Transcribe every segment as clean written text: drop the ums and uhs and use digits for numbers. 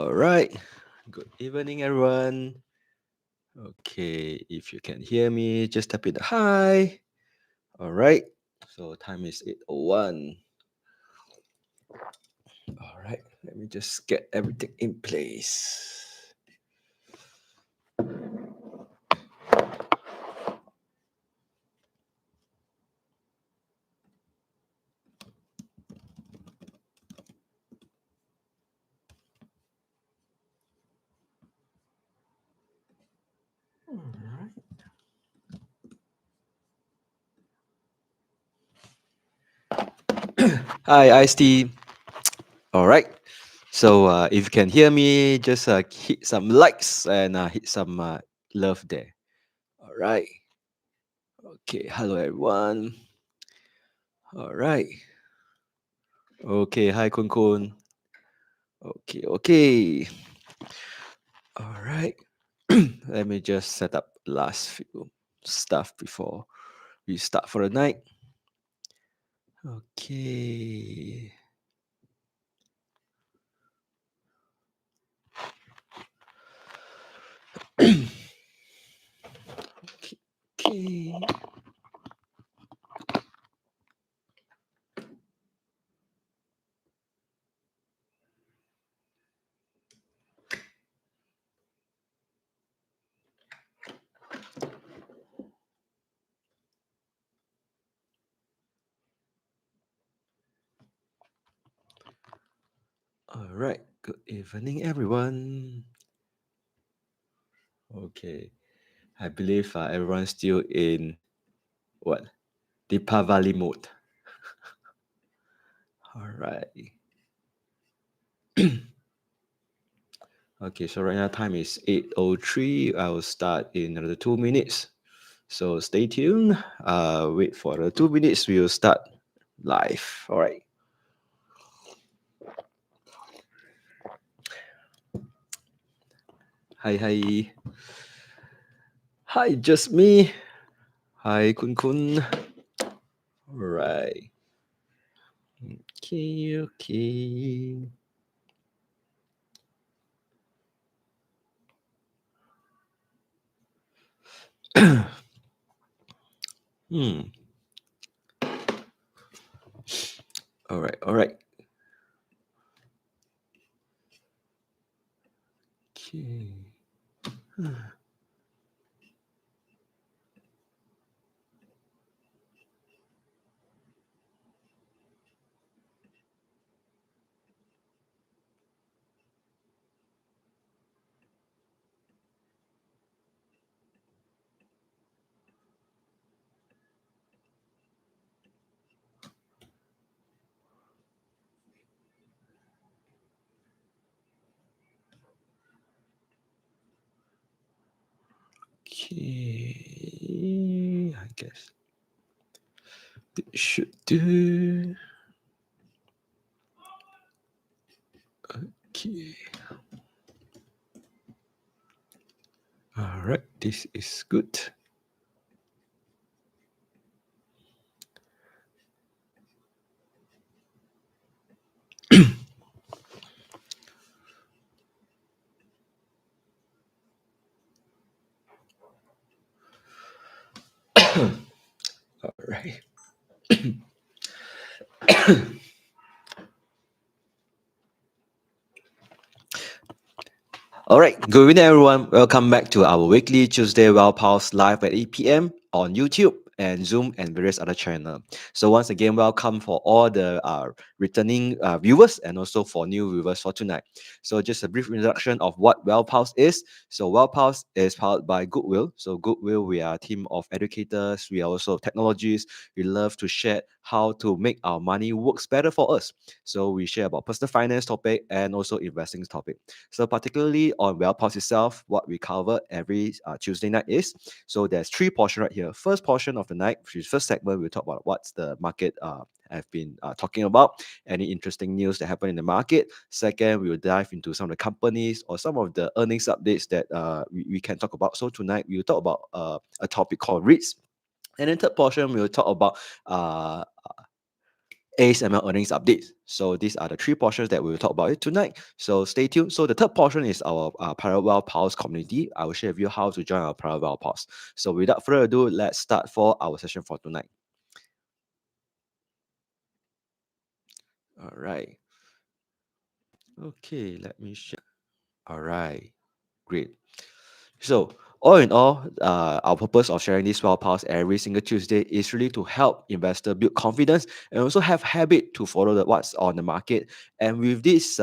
All right. Good evening, everyone. Okay, if you can hear me, just type in the hi. All right. So time is 8:01. All right. Let me just get everything in place. All right. Hi, Ice-T. All right. So if you can hear me, just hit some likes and hit some love there. All right. Okay. Hello, everyone. All right. Okay. Hi, Kun Kun. Okay. Okay. All right. Let me just set up last few stuff before we start for the night. Okay. Okay. All right. Good evening, everyone. Okay. I believe everyone's still in what? Deepavali mode. All right. Okay, so right now time is 8:03. I will start in another 2 minutes. So stay tuned. Wait for the 2 minutes. We will start live. All right. Hi, hi. Hi, just me. Hi, Kun Kun. All right. Okay, okay. Hmm. All right, all right. Okay. Okay. I guess it should do. Okay. All right. This is good. All right. All right, good evening, everyone. Welcome back to our weekly Tuesday WealthPulse live at 8 p.m. on YouTube and Zoom and various other channels. So once again, welcome for all the returning viewers and also for new viewers for tonight. So just a brief introduction of what WealthPulse is. So WealthPulse is powered by GoodWhale. So GoodWhale, we are a team of educators. We are also technologists. We love to share how to make our money works better for us. So we share about personal finance topic and also investing topic. So particularly on WealthPulse itself, what we cover every Tuesday night is, so there's three portions right here. First portion of the night, which is first segment, we'll talk about what's the market have been talking about, any interesting news that happen in the market. Second, we will dive into some of the companies or some of the earnings updates that we can talk about. So tonight we will talk about a topic called REITs. And then third portion, we will talk about ASML earnings updates. So these are the three portions that we will talk about it tonight. So stay tuned. So the third portion is our Parallel Pulse community. I will share with you how to join our Parallel Pulse. So without further ado, let's start for our session for tonight. All right. Okay, let me share. All right. Great. So, all in all, our purpose of sharing this WealthPulse every single Tuesday is really to help investor build confidence and also have habit to follow what's on the market. And with this,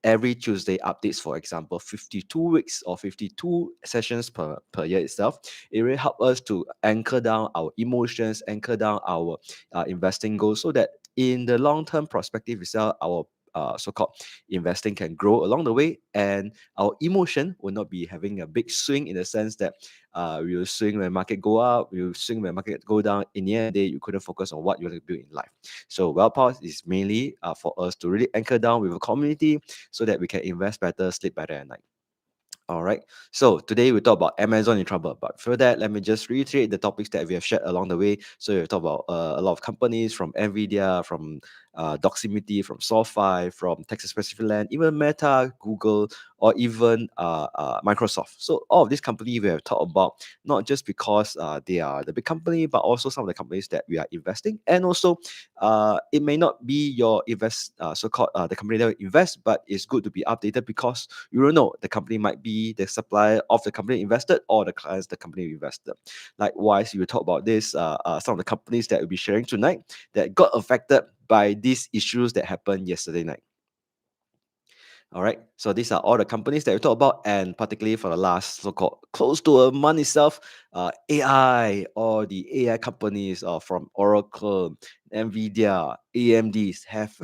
every Tuesday updates, for example, 52 weeks or 52 sessions per year itself, it really helps us to anchor down our emotions, anchor down our investing goals, so that in the long term perspective itself, our so-called investing can grow along the way, and our emotion will not be having a big swing in the sense that we will swing when market go up, we will swing when market go down. In the end of the day, you couldn't focus on what you want to build in life. So WealthPulse is mainly for us to really anchor down with a community so that we can invest better, sleep better at night. All right. So today we talk about Amazon in trouble. But for that, let me just reiterate the topics that we have shared along the way. So we talk about a lot of companies from Nvidia, from Doximity, from SoFi, from Texas Pacific Land, even Meta, Google, or even Microsoft. So all of these companies we have talked about not just because they are the big company, but also some of the companies that we are investing. And also, it may not be your so-called the company that we invest, but it's good to be updated because you don't know, the company might be the supplier of the company invested or the clients the company invested. Likewise, you will talk about this some of the companies that we'll be sharing tonight that got affected by these issues that happened yesterday night. All right. So these are all the companies that we talk about, and particularly for the last so-called close to a month itself, AI or the AI companies from Oracle, Nvidia, AMDs have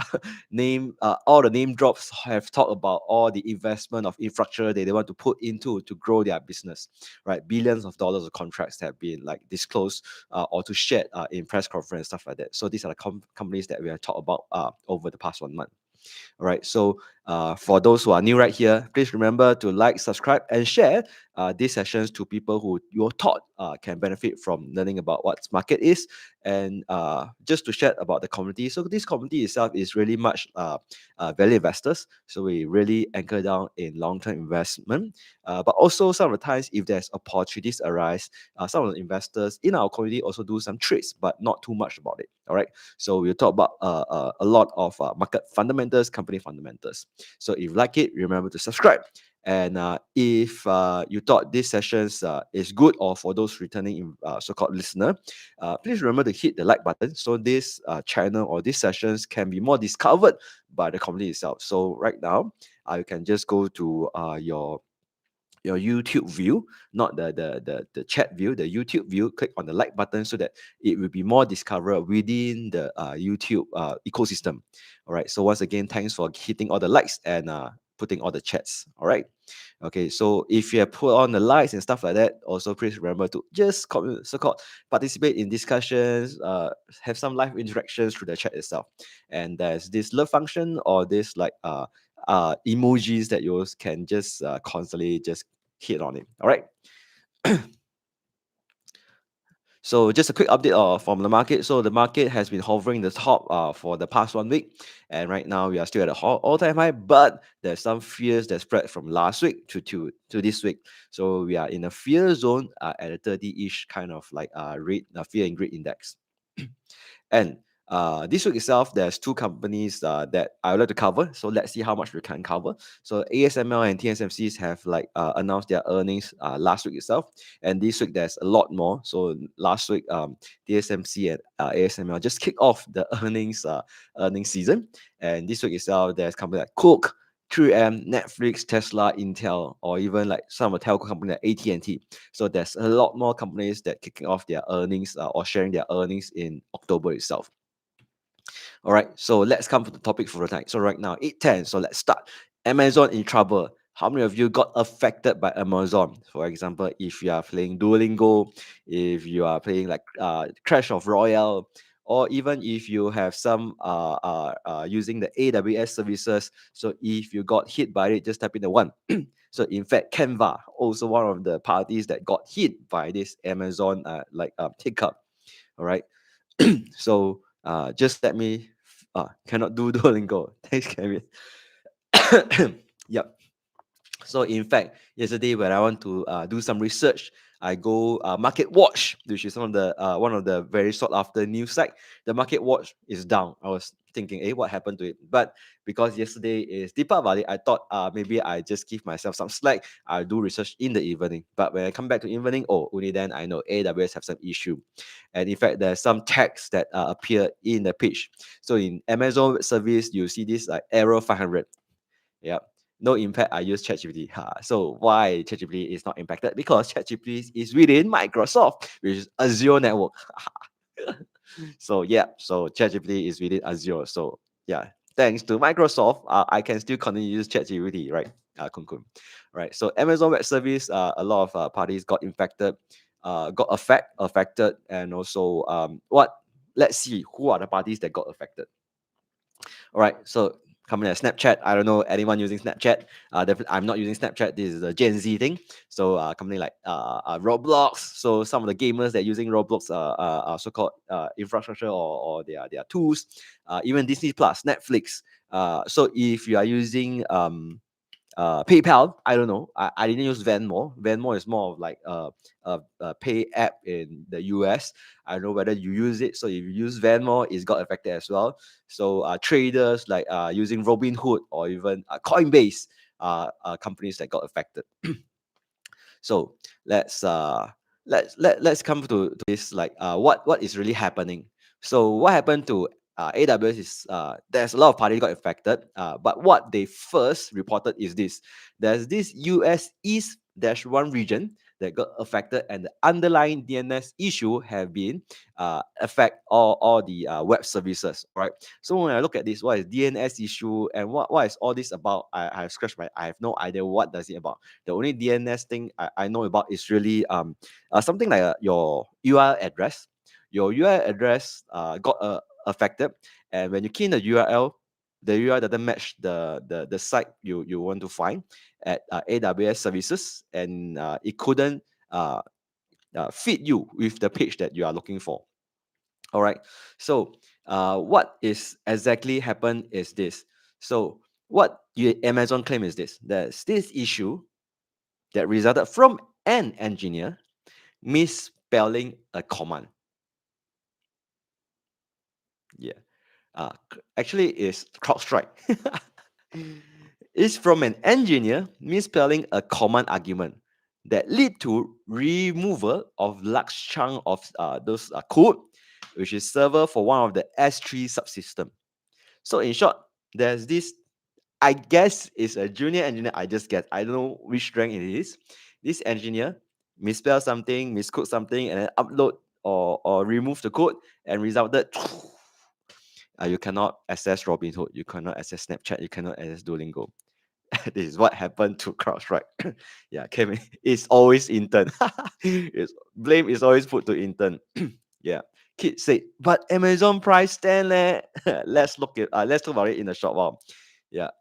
name all the name drops have talked about all the investment of infrastructure that they want to put into to grow their business. Right, billions of dollars of contracts have been like disclosed or to shared in press conference stuff like that. So these are the companies that we have talked about over the past 1 month. All right. So for those who are new right here, please remember to like, subscribe, and share these sessions to people who you thought can benefit from learning about what market is, and just to share about the community. So this community itself is really much value investors. So we really anchor down in long-term investment, but also some of the times if there's opportunities arise, some of the investors in our community also do some trades, but not too much about it. All right. So we'll talk about a lot of market fundamentals, company fundamentals. So if you like it, remember to subscribe. And if you thought these sessions is good, or for those returning so-called listener, please remember to hit the like button so this channel or these sessions can be more discovered by the community itself. So right now, you can just go to your YouTube view, not the chat view, the YouTube view. Click on the like button so that it will be more discovered within the YouTube ecosystem. All right. So once again, thanks for hitting all the likes and putting all the chats. All right. Okay. So if you have put on the likes and stuff like that, also please remember to just so-called participate in discussions, have some live interactions through the chat itself. And there's this love function or this emojis that you can just constantly just hit on it. All right. So just a quick update from the market. So the market has been hovering the top for the past 1 week, and right now we are still at an all-time high. But there's some fears that spread from last week to this week. So we are in a fear zone at a 30-ish kind of like rate, fear and greed index. And this week itself, there's two companies that I would like to cover. So let's see how much we can cover. So ASML and TSMCs have announced their earnings last week itself, and this week there's a lot more. So last week, TSMC and ASML just kicked off the earnings season, and this week itself, there's companies like Cook, 3M, Netflix, Tesla, Intel, or even like some of the telco companies like AT&T. So there's a lot more companies that kicking off their earnings or sharing their earnings in October itself. All right, so let's come to the topic for the night. So right now, 8:10. So let's start. Amazon in trouble. How many of you got affected by Amazon? For example, if you are playing Duolingo, if you are playing like Clash of Royale, or even if you have some using the AWS services. So if you got hit by it, just type in the one. So in fact, Canva also one of the parties that got hit by this Amazon hiccup. All right. So just let me Cannot do Duolingo. Thanks, Kevin. Yep. So in fact, yesterday when I want to do some research, I go Market Watch, which is one of the very sought after news site. The Market Watch is down. I was thinking, what happened to it? But because yesterday is Deepavali, I thought maybe I just give myself some slack. I'll do research in the evening. But when I come back to evening, only then I know AWS have some issue. And in fact, there's some text that appear in the page. So in Amazon Web Service, you see this like error 500. Yeah. No impact. I use ChatGPT. So why ChatGPT is not impacted? Because ChatGPT is within Microsoft, which is Azure network. So yeah, so ChatGPT is within Azure. So yeah, thanks to Microsoft, I can still continue to use ChatGPT, right? Kun. Right. So Amazon Web Service, a lot of parties got infected, got affected, and also what? Let's see who are the parties that got affected. All right, so coming at Snapchat, I don't know anyone using Snapchat. Definitely, I'm not using Snapchat. This is a Gen Z thing. So company like Roblox. So some of the gamers that are using Roblox so-called infrastructure or their tools. Even Disney Plus, Netflix. So if you are using PayPal, I don't know. I didn't use Venmo. Venmo is more of like a pay app in the US. I don't know whether you use it. So if you use Venmo, it's got affected as well. So traders like using Robinhood or even Coinbase, companies that got affected. So let's come to this like what is really happening. So what happened to AWS is there's a lot of parties got affected, but what they first reported is this: there's this US East -1 region that got affected, and the underlying DNS issue have been affect all the web services, right? So when I look at this, what is DNS issue and what is all this about? I scratched my, I have no idea what does it about. The only DNS thing I know about is really something like your URL address. Your URL address got affected, and when you key in the URL, the URL doesn't match the site you want to find at AWS services, and it couldn't feed you with the page that you are looking for. All right. So what is exactly happened is this. So what Amazon claim is this: there's this issue that resulted from an engineer misspelling a command. Yeah. Actually, it's CrowdStrike. It's from an engineer misspelling a command argument that lead to removal of large chunk of those code, which is server for one of the S3 subsystem. So in short, there's this, I guess it's a junior engineer. I just guess. I don't know which rank it is. This engineer misspell something, miscode something, and then upload or remove the code, and resulted. You cannot access Robinhood. You cannot access Snapchat. You cannot access Duolingo. This is what happened to CrowdStrike. Yeah, Kevin, it's always intern. Blame is always put to intern. Yeah. Kid said, but Amazon price 10 leh. Let's talk about it in a short while. Yeah.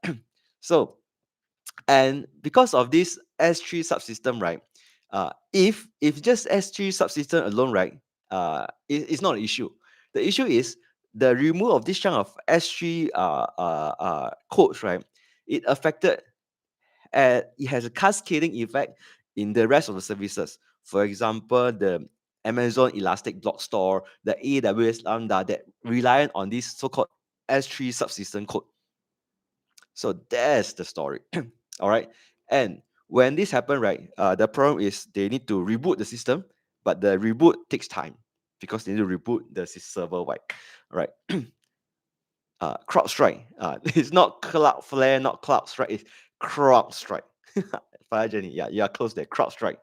So, and because of this S3 subsystem, right? If just S3 subsystem alone, right? It's not an issue. The issue is the removal of this chunk of S3 codes, right? It affected, it has a cascading effect in the rest of the services. For example, the Amazon Elastic Block Store, the AWS Lambda that rely on this so-called S3 subsystem code. So that's the story. All right. And when this happen, right, the problem is they need to reboot the system, but the reboot takes time because they need to reboot the server wide. All right. CrowdStrike. It's not Cloudflare, not CloudStrike, it's CrowdStrike. Fire Jenny, yeah, you are close there. CrowdStrike.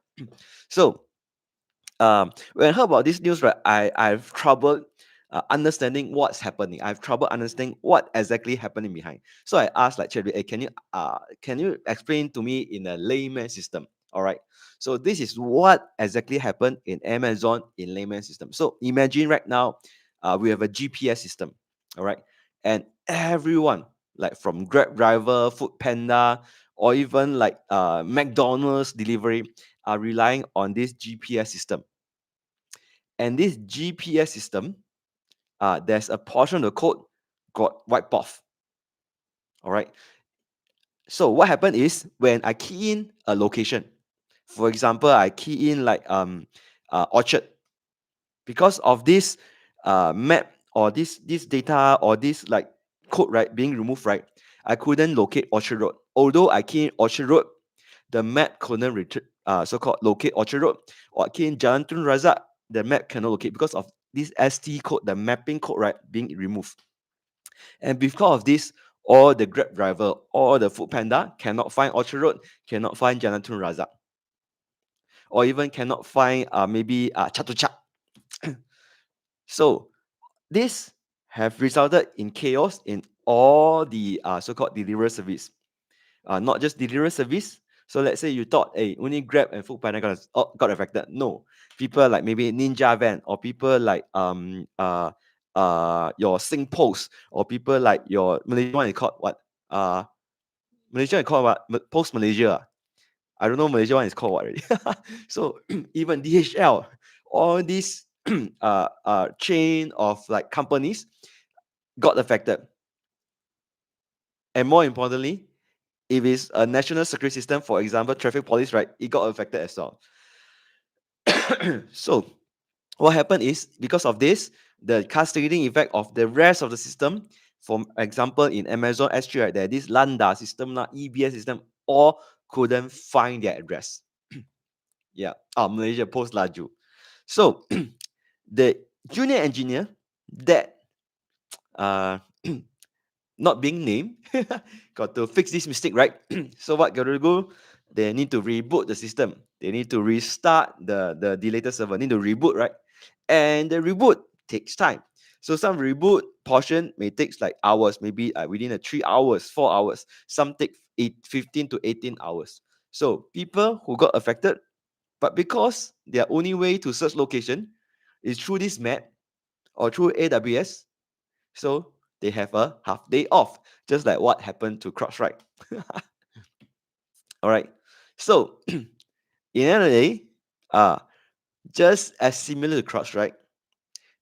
So when I heard about this news, right, I've trouble understanding what's happening. I have trouble understanding what exactly happening behind. So I asked like Cherry, hey, can you explain to me in a layman system? All right. So this is what exactly happened in Amazon in layman system. So imagine right now, we have a GPS system. All right, and everyone like from Grab driver, Food Panda, or even like McDonald's delivery are relying on this GPS system. And this GPS system, there's a portion of the code got wiped off. All right. So what happened is when I key in a location, for example, I key in like Orchard, because of this map or this data or this like code, right, being removed, right, I couldn't locate Orchard Road. Although I key in Orchard Road, the map couldn't so-called locate Orchard Road. Or key in Jalan Tun Razak, the map cannot locate because of this ST code, the mapping code, right, being removed. And because of this, all the Grab driver, all the Food Panda cannot find Orchard Road, cannot find Jalan Tun Razak, or even cannot find maybe Chatuchak. So this have resulted in chaos in all the so-called delivery service, not just delivery service. So let's say you thought, hey, only Grab and Foodpanda got affected. No, people like maybe Ninja Van, or people like your SingPost, or people like your Malaysian one is called what? Malaysia is called what? Post Malaysia. I don't know Malaysia one is called what already. So even DHL, all these chain of like companies got affected. And more importantly, if it's a national security system, for example, traffic police, right, it got affected as well. So what happened is, because of this, the cascading effect of the rest of the system, for example, in Amazon S3, right, there this Landa system, EBS system, all couldn't find their address. Yeah, Malaysia Post Laju. So the junior engineer that uh not being named got to fix this mistake, right? So what got to do? They need to reboot the system. They need to restart the deleted server. Need to reboot, right? And the reboot takes time. So some reboot portion may take like hours, maybe within 3 hours, 4 hours. Some take 15 to 18 hours. So people who got affected, but because their only way to search location is through this map or through AWS, so they have a half day off, just like what happened to CrowdStrike. All right. So in the end of the day, just as similar to CrowdStrike,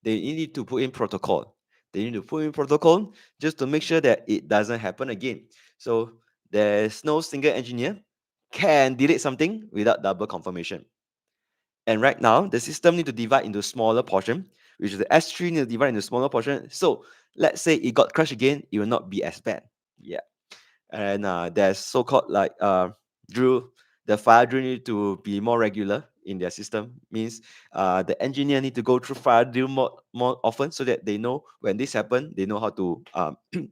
they need to put in protocol. They need to put in protocol just to make sure that it doesn't happen again. So there's no single engineer can delete something without double confirmation. And right now, the system need to divide into smaller portion, which is the S3 need to divide into smaller portion. So let's say it got crashed again, it will not be as bad. Yeah. And there's so-called like the fire drill need to be more regular in their system. Means the engineer need to go through fire drill more often, so that they know when this happen, they know how to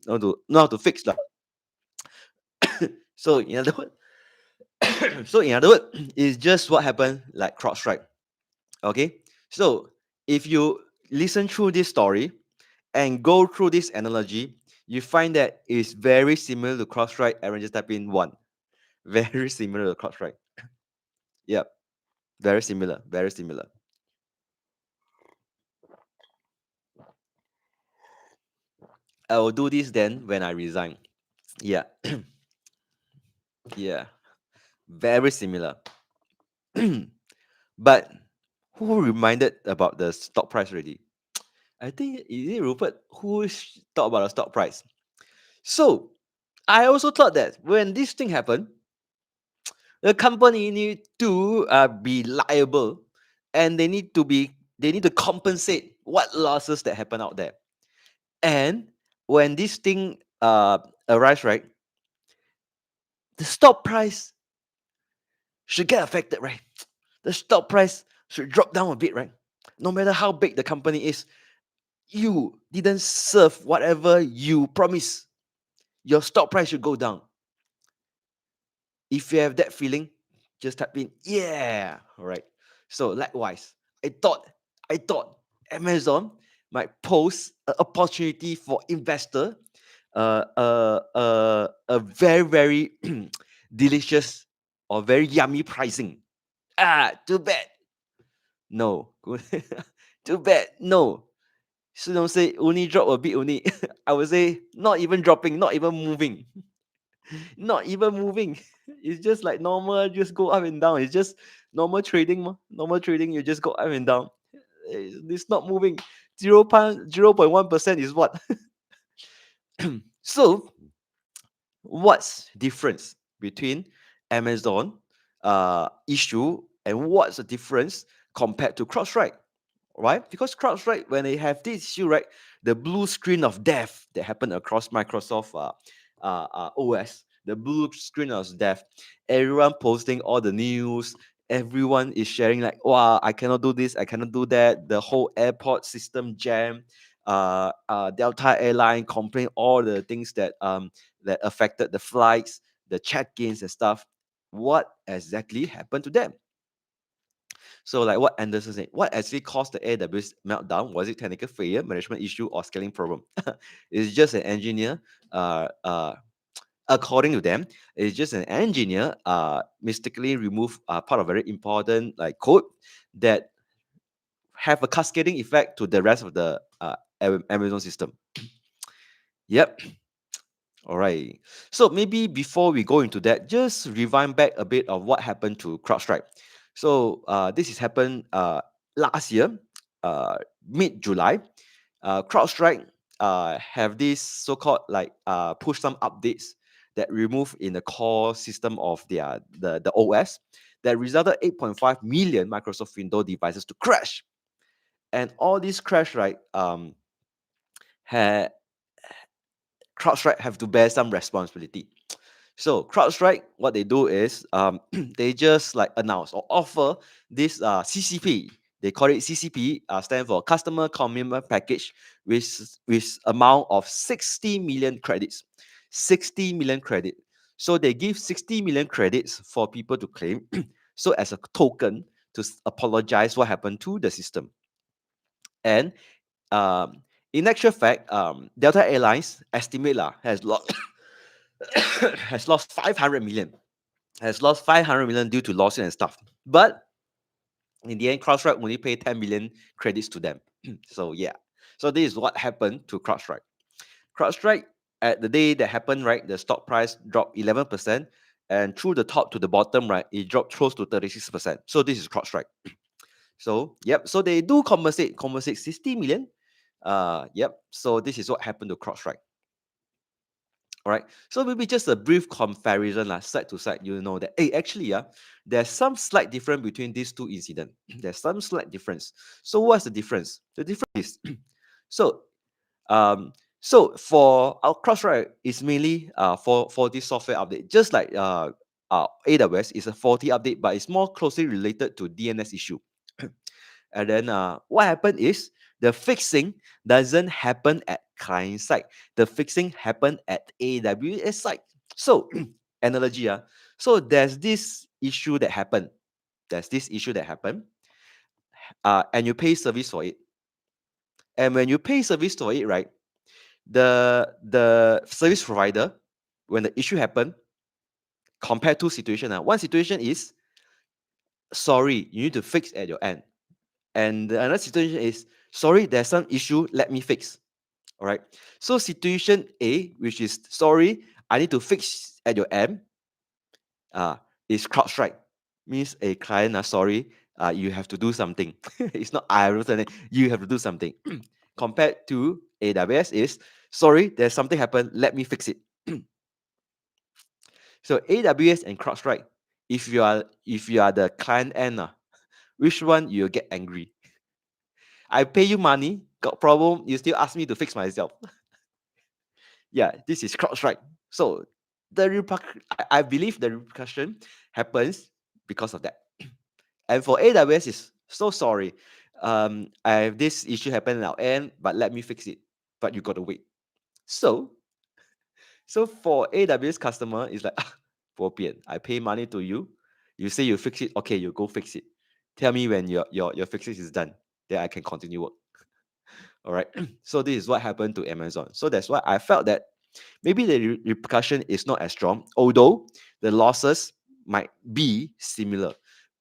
know how to fix that. So in other words, it's just what happened like CrowdStrike. Okay, so if you listen through this story and go through this analogy, you find that it's very similar to CrowdStrike. Aaron, just type in one. Very similar to CrowdStrike. Yep, very similar, very similar. I will do this then when I resign. Yeah, yeah, very similar. But who reminded about the stock price already? I think is it Rupert who talked about the stock price. So I also thought that when this thing happened, the company need to be liable, and they need to compensate what losses that happen out there. And when this thing arrives, right, the stock price should get affected, right? The stock price should drop down a bit, right? No matter how big the company is, you didn't serve whatever you promised. Your stock price should go down. If you have that feeling, just type in yeah. All right. So likewise, I thought I thought Amazon might pose an opportunity for investor, a very very delicious or very yummy pricing. Too bad. No. Too bad. No. So don't say only drop a bit only. I would say not even dropping, not even moving. Not even moving. It's just like normal, just go up and down. It's just normal trading. Normal trading, you just go up and down. It's not moving. 0.1% is what? So what's difference between Amazon issue and what's the difference compared to CrowdStrike, right? Because CrowdStrike, when they have this issue, right, the blue screen of death that happened across Microsoft OS, the blue screen of death, everyone posting all the news, everyone is sharing like, wow, I cannot do this, I cannot do that. The whole airport system jam. Delta Airline complain all the things that affected the flights, the check-ins and stuff. What exactly happened to them? So, like what Anderson said, what actually caused the AWS meltdown? Was it technical failure, management issue, or scaling problem? It's just an engineer. According to them, it's just an engineer mystically remove part of very important like code that have a cascading effect to the rest of the Amazon system. Yep. All right. So maybe before we go into that, just rewind back a bit of what happened to CrowdStrike. So this has happened last year, mid July. CrowdStrike have this so-called like push some updates that remove in the core system of the OS that resulted 8.5 million Microsoft Windows devices to crash. And all these crash, right, had CrowdStrike have to bear some responsibility. So CrowdStrike, what they do is they just like announce or offer this CCP. They call it CCP, stand for Customer Commitment Package, with amount of 60 million credits. 60 million credit. So they give 60 million credits for people to claim. So as a token to apologize what happened to the system. And um, in actual fact, Delta Airlines estimate has lost has lost 500 million. Has lost 500 million due to losses and stuff. But in the end, CrowdStrike only paid 10 million credits to them. So yeah. So this is what happened to CrowdStrike. CrowdStrike, at the day that happened, right, the stock price dropped 11%. And through the top to the bottom, right, it dropped close to 36%. So this is CrowdStrike. So yep, so they do compensate 60 million. Yep. So this is what happened to CrowdStrike. All right. So maybe just a brief comparison, side to side, you know that hey, actually, there's some slight difference between these two incidents. There's some slight difference. So what's the difference? The difference is so so for our CrowdStrike is mainly for this software update, just like AWS is a faulty update, but it's more closely related to DNS issue. And then what happened is the fixing doesn't happen at client side. The fixing happened at AWS side. So analogy, so there's this issue that happened. There's this issue that happened, and you pay service for it. And when you pay service for it, right, the service provider, when the issue happened, compared to situation, one situation is sorry, you need to fix at your end. And the another situation is sorry, there's some issue, let me fix. All right. So situation A, which is sorry, I need to fix at your end, uh, is CrowdStrike. Means a client, sorry, you have to do something. It's not I wrote it, you have to do something. Compared to AWS is sorry, there's something happened, let me fix it. So AWS and CrowdStrike, if you are the client end, which one you'll get angry? I pay you money, got problem, you still ask me to fix myself. Yeah, this is CrowdStrike. So I believe the repercussion happens because of that. And for AWS is so sorry. I have this issue happen now, and but let me fix it. But you gotta wait. So for AWS customer, it's like bo pian. I pay money to you. You say you fix it. Okay, you go fix it. Tell me when your fixing is done. Then I can continue work. All right. So this is what happened to Amazon. So that's why I felt that maybe the repercussion is not as strong, although the losses might be similar.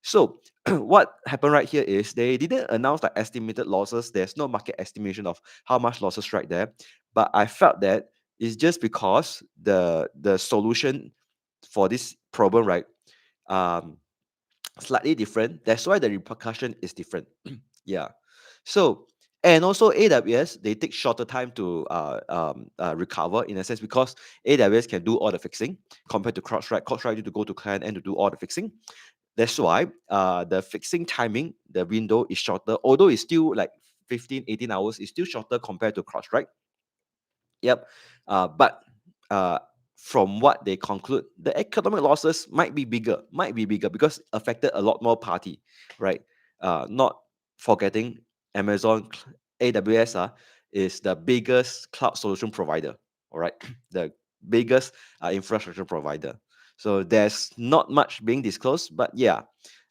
So what happened right here is they didn't announce like estimated losses. There's no market estimation of how much losses right there. But I felt that it's just because the solution for this problem, right, um, slightly different. That's why the repercussion is different. Yeah. So And also AWS, they take shorter time to recover in a sense because AWS can do all the fixing compared to CrowdStrike. CrowdStrike need to go to client and to do all the fixing. That's why the fixing timing, the window is shorter, although it's still like 15, 18 hours, it's still shorter compared to CrowdStrike. Yep. But from what they conclude, the economic losses might be bigger because affected a lot more party, right? Not forgetting Amazon, AWS is the biggest cloud solution provider, all right? The biggest infrastructure provider. So there's not much being disclosed, but yeah,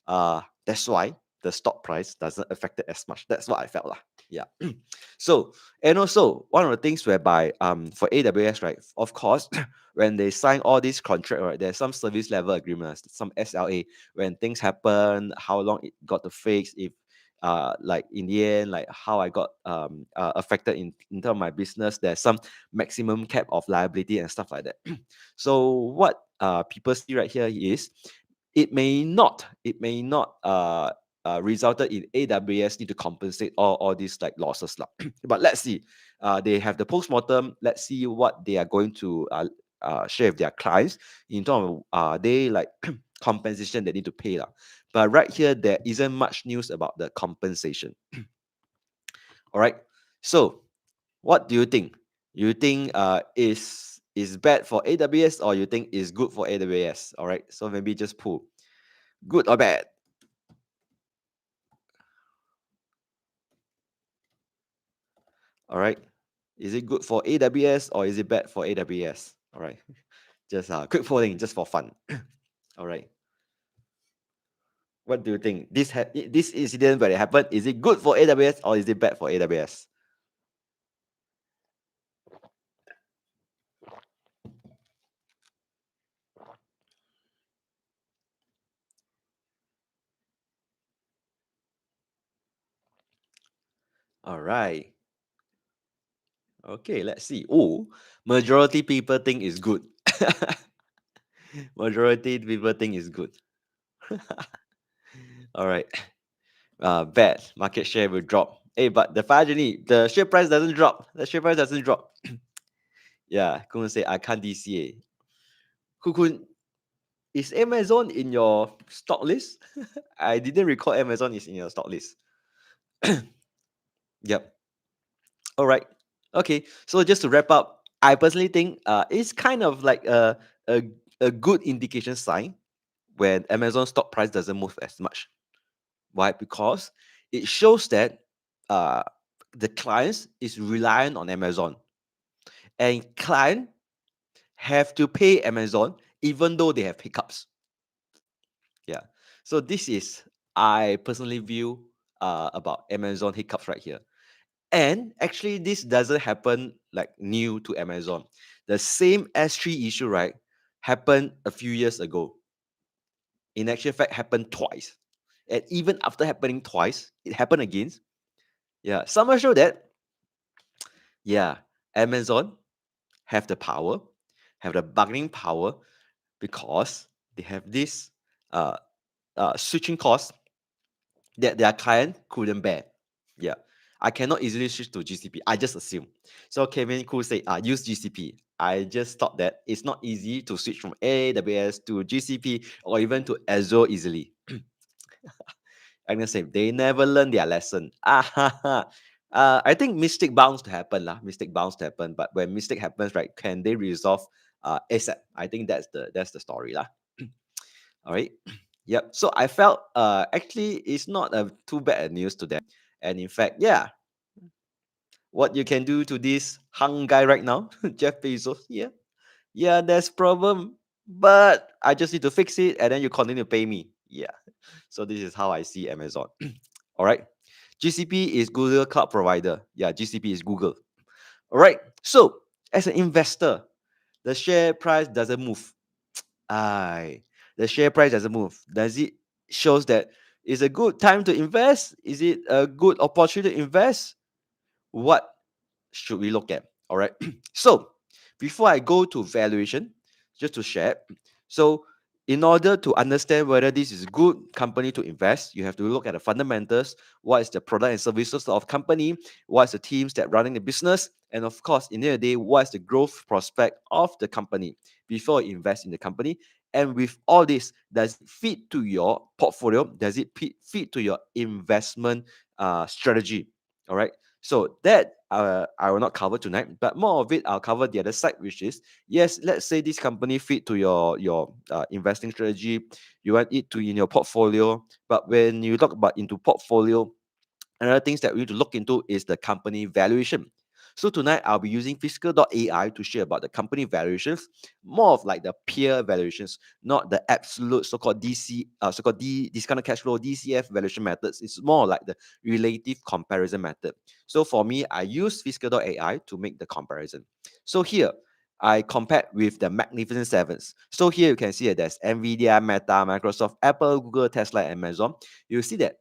that's why the stock price doesn't affect it as much. That's what I felt lah. Yeah. So, and also one of the things whereby for AWS, right, of course, when they sign all these contract, right, there's some service level agreements, some SLA, when things happen, how long it got to fix, if like in the end, like how I got affected in terms of my business, there's some maximum cap of liability and stuff like that. So what people see right here is it may not resulted in AWS need to compensate all these like losses lah. But let's see. They have the postmortem. Let's see what they are going to share with their clients in terms of they like compensation they need to pay lah. But right here there isn't much news about the compensation. All right. So what do you think? You think is bad for AWS or you think is good for AWS? All right. So maybe just pull good or bad. All right. Is it good for AWS or is it bad for AWS? All right. Just quick polling, just for fun. All right. What do you think? This incident where it happened, is it good for AWS or is it bad for AWS? All right. Okay, let's see. Oh, majority people think it's good. Majority people think it's good. All right. Bad. Market share will drop. Hey, but the Fajani, the share price doesn't drop. The share price doesn't drop. Yeah, Kun say I can't DCA. Kun, is Amazon in your stock list? I didn't recall Amazon is in your stock list. Yep. All right. Okay. So just to wrap up, I personally think it's kind of like a, a good indication sign when Amazon stock price doesn't move as much. Why? Because it shows that uh, the clients is reliant on Amazon, and client have to pay Amazon even though they have hiccups. Yeah. So this is I personally view about Amazon hiccups right here. And actually, this doesn't happen like new to Amazon. The same S3 issue, right, happened a few years ago. In actual fact, happened twice. And even after happening twice, it happened again. Yeah. Some show that, yeah, Amazon have the power, have the bargaining power because they have this uh, switching cost that their client couldn't bear. Yeah. I cannot easily switch to GCP. I just assume. So Kevin Koo said, use GCP. I just thought that it's not easy to switch from AWS to GCP or even to Azure easily. I'm gonna say they never learn their lesson. I think mistake bounds to happen lah. Mistake bounds to happen. But when mistake happens, right, can they resolve ASAP? I think that's the story lah. All right. Yep. So I felt actually it's not a too bad a news to them. And in fact, yeah, what you can do to this hung guy right now, Jeff Bezos, yeah, yeah, there's problem, but I just need to fix it, and then you continue to pay me. Yeah. So this is how I see Amazon. All right. GCP is Google cloud provider. Yeah, GCP is Google. All right. So as an investor, the share price doesn't move. Aye, the share price doesn't move. Does it shows that it's a good time to invest? Is it a good opportunity to invest? What should we look at? All right. So before I go to valuation, just to share. So In order to understand whether this is a good company to invest, you have to look at the fundamentals. What is the product and services of company? What is the teams that running the business? And of course, in the end of the day, what is the growth prospect of the company before you invest in the company? And with all this, does it fit to your portfolio? Does it fit to your investment strategy? All right. So that I will not cover tonight, but more of it I'll cover the other side, which is yes, let's say this company fit to your investing strategy. You want it to in your portfolio, but when you talk about into portfolio, another things that we need to look into is the company valuation. So tonight I'll be using Fiscal.ai to share about the company valuations, more of like the peer valuations, not the absolute so-called discounted cash flow DCF valuation methods. It's more like the relative comparison method. So for me, I use Fiscal.ai to make the comparison. So here I compared with the Magnificent Sevens. So here you can see that there's Nvidia, Meta, Microsoft, Apple, Google, Tesla, Amazon. You see that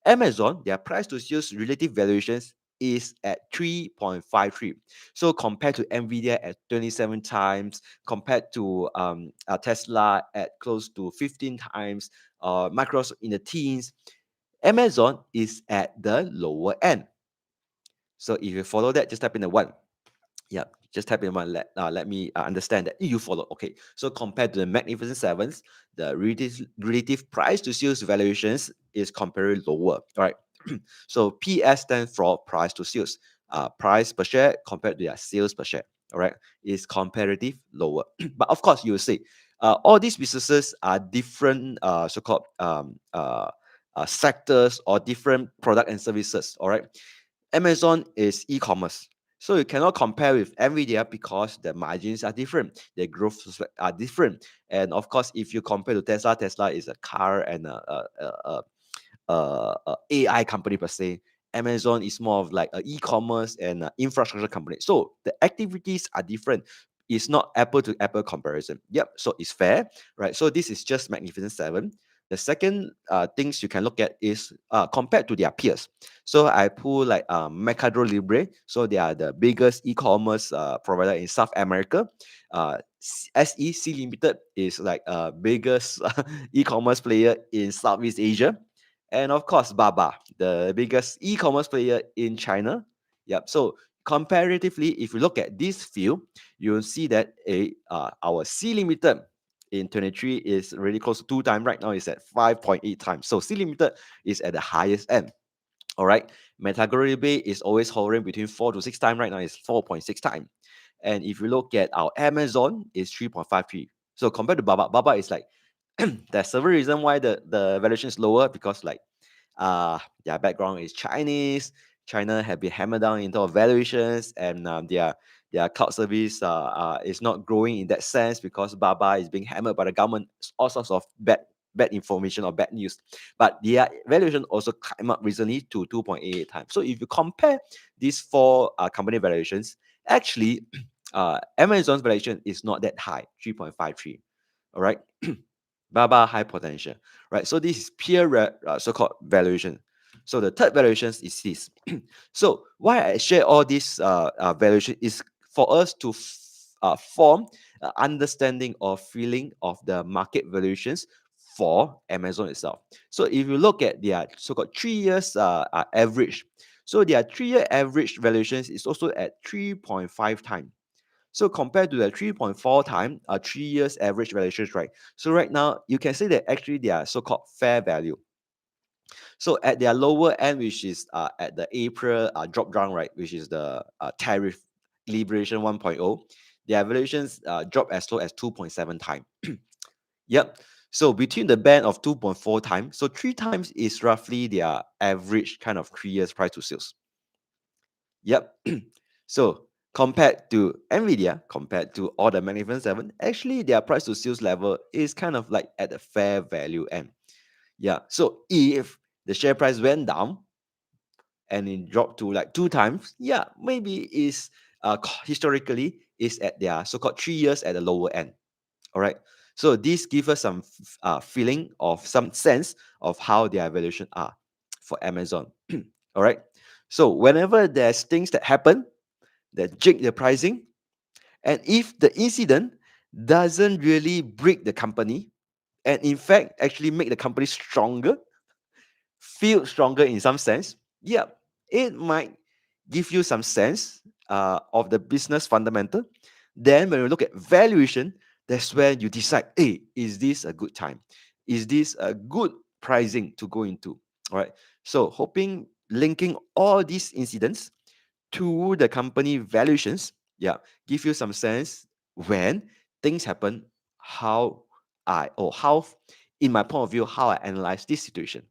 Amazon, their price to sales relative valuations is at 3.53. So compared to Nvidia at 27 times, compared to Tesla at close to 15 times, Microsoft in the teens, Amazon is at the lower end. So if you follow that, just type in the one. Yeah, just type in one. Let me understand that you follow. Okay, so compared to the Magnificent Sevens, the relative price to sales valuations is comparatively lower. All right. So PS stands for price to sales. Price per share compared to their sales per share. All right, is comparative lower. But of course, you will see, all these businesses are different, so-called sectors or different product and services. All right, Amazon is e-commerce. So you cannot compare with Nvidia because the margins are different, the growth are different, and of course, if you compare to Tesla, Tesla is a car and a AI company per se. Amazon is more of like an e-commerce and infrastructure company. So the activities are different. It's not apple to apple comparison. Yep. So it's fair, right? So this is just Magnificent Seven. The second things you can look at is compared to their peers. So I pull like Mercado Libre. So they are the biggest e-commerce provider in South America. SEC Limited is like biggest e-commerce player in Southeast Asia. And of course, Baba, the biggest e-commerce player in China. Yep. So comparatively, if you look at this field, you'll see that our C Limited in 23 is really close to 2 times. Right now, it's at 5.8 times. So C Limited is at the highest end. All right. Metagory is always hovering between 4 to 6 times. Right now, it's 4.6 times. And if you look at our Amazon, it's 3.53. So compared to Baba, Baba is like there's several reasons why the valuation is lower because like their background is Chinese. China have been hammered down in terms of valuations, and their cloud service is not growing in that sense because Baba is being hammered by the government. All sorts of bad information or bad news. But their valuation also came up recently to 2.88 times. So if you compare these four company valuations, actually Amazon's valuation is not that high, 3.53. All right. Baba high potential, right? So this is peer so-called valuation. So the third valuation is this. So why I share all this valuation is for us to form understanding or feeling of the market valuations for Amazon itself. So if you look at their so-called 3 years average, so their 3-year average valuations is also at 3.5 times. So compared to the 3.4 time, 3 years average valuations, right? So right now, you can say that actually they are so-called fair value. So at their lower end, which is at the April drop down, right, which is the tariff liberation 1.0, their valuations drop as low as 2.7 times. Yep. So between the band of 2.4 times, so 3 times is roughly their average kind of 3 years price to sales. Yep. So compared to Nvidia, compared to all the Magnificent Seven, actually their price to sales level is kind of like at the fair value end. Yeah. So if the share price went down and it dropped to like 2 times, yeah, maybe is historically is at their so-called 3 years at the lower end. All right. So this gives us some feeling of some sense of how their valuation are for Amazon. All right. So whenever there's things that happen that jig the pricing, and if the incident doesn't really break the company, and in fact actually make the company stronger, feel stronger in some sense, yeah, it might give you some sense of the business fundamental. Then when you look at valuation, that's where you decide, hey, is this a good time? Is this a good pricing to go into? All right. So hoping linking all these incidents to the company valuations, yeah, give you some sense when things happen, how how, in my point of view, how I analyze this situation.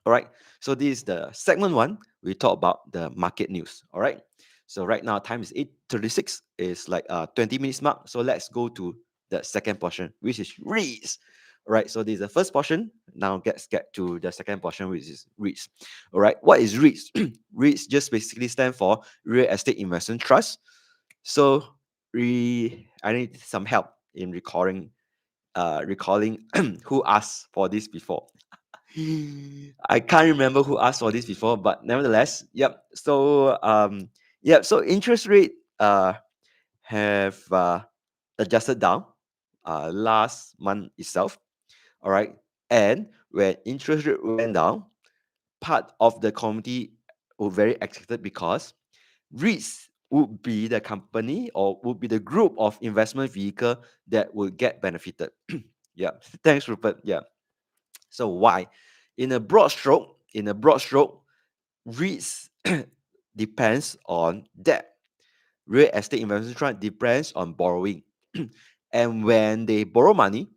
All right. So this is the segment one. We talk about the market news. All right. So right now time is 8:36. It's like 20 minutes mark. So let's go to the second portion, which is REITs. All right. So this is the first portion. Now let's get to the second portion, which is REITs. All right. What is REITs? REITs just basically stand for Real Estate Investment Trust. So I need some help in recalling who asked for this before. I can't remember who asked for this before, but nevertheless, yep. So yep. So interest rate have adjusted down last month itself. All right, and when interest rate went down, part of the community were very excited because REITs would be the company or would be the group of investment vehicle that will get benefited. Yeah, thanks, Rupert. Yeah. So why? In a broad stroke, REITs depends on debt. Real estate investment trust depends on borrowing. And when they borrow money,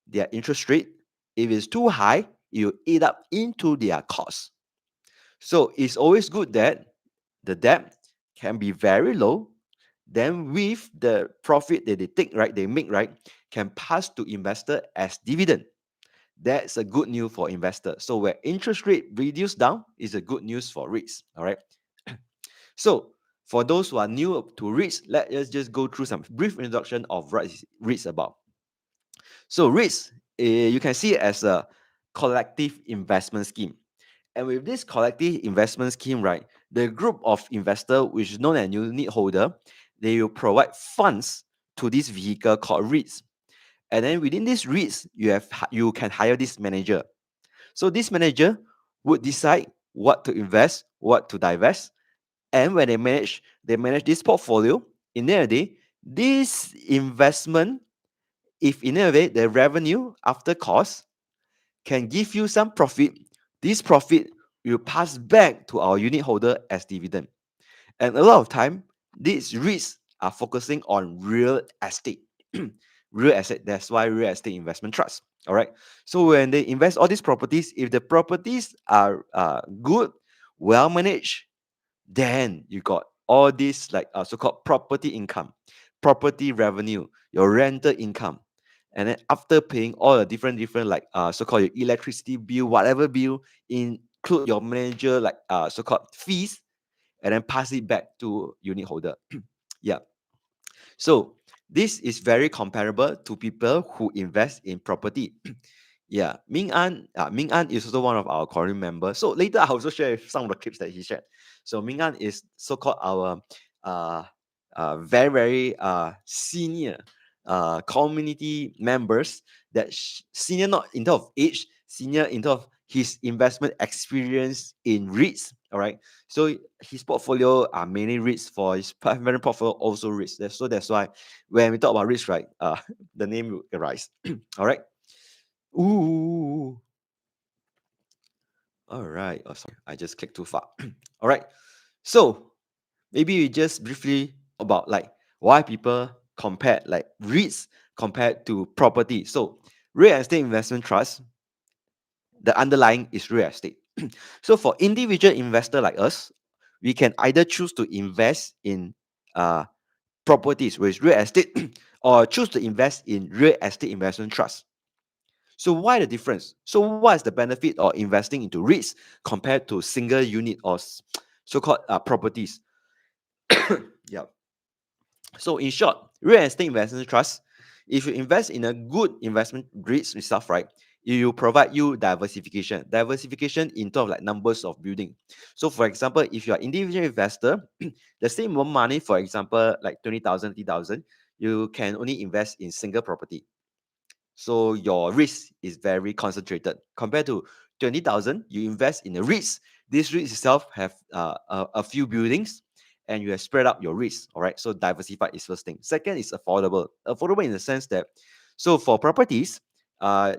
their interest rate, if it's too high, it will eat up into their cost. So it's always good that the debt can be very low. Then with the profit that they take, right, they make, right, can pass to investor as dividend. That's a good news for investors. So where interest rate reduce down is a good news for REITs. All right. So for those who are new to REITs, let us just go through some brief introduction of what is REITs about. So REITs, you can see it as a collective investment scheme. And with this collective investment scheme, right, the group of investor, which is known as unit holder, they will provide funds to this vehicle called REITs. And then within this REITs, you can hire this manager. So this manager would decide what to invest, what to divest, and when they manage this portfolio. In the end of the day, this investment, if in a way the revenue after cost can give you some profit, this profit will pass back to our unit holder as dividend. And a lot of time, these REITs are focusing on real estate. Real estate, that's why real estate investment trust. All right. So when they invest all these properties, if the properties are good, well managed, then you got all this like so-called property income, property revenue, your rental income. And then after paying all the different like so-called your electricity bill, whatever bill, include your manager like so-called fees, and then pass it back to unit holder. Yeah. So this is very comparable to people who invest in property. Yeah, Ming An is also one of our core members. So later I'll also share some of the clips that he shared. So Ming An is so-called our uh, very senior community members that senior not in terms of age, senior in terms of his investment experience in REITs. All right, so his portfolio are mainly REITs. For his private portfolio also REITs. So that's why when we talk about REITs, right, the name will arise. All right. Ooh. All right. Oh, sorry. I just clicked too far. All right. So maybe we just briefly about like why people compare like REITs compared to property. So real estate investment trust, the underlying is real estate. So for individual investor like us, we can either choose to invest in uh, properties, which is real estate, or choose to invest in real estate investment trust. So why the difference? So what is the benefit of investing into REITs compared to single unit or so-called properties? Yeah. So in short, real estate investment trust, if you invest in a good investment REITs itself, right, it will provide you diversification. Diversification in terms of like numbers of building. So for example, if you're an individual investor, the same amount of money, for example, like 20,000, 30,000, you can only invest in single property. So your risk is very concentrated compared to 20,000. You invest in the REITs. These REITs itself have a few buildings, and you have spread out your risk. All right. So diversified is first thing. Second is affordable. Affordable in the sense that, so for properties,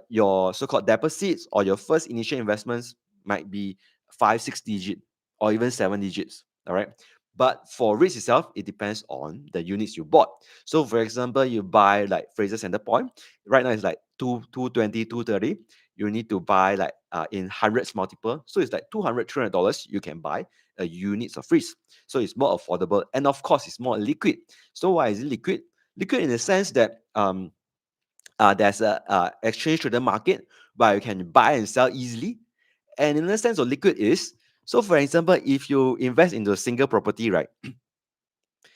your so-called deposits or your first initial investments might be 5, 6 digit or even 7 digits. All right. But for REITs itself, it depends on the units you bought. So, for example, you buy like Fraser Center Point. Right now, it's like 220, 230. You need to buy like in hundreds multiple. So it's like $200, $300. You can buy a units of REITs. So it's more affordable, and of course, it's more liquid. So why is it liquid? Liquid in the sense that there's a exchange traded market where you can buy and sell easily. And in the sense of liquid is, so for example, if you invest into a single property, right,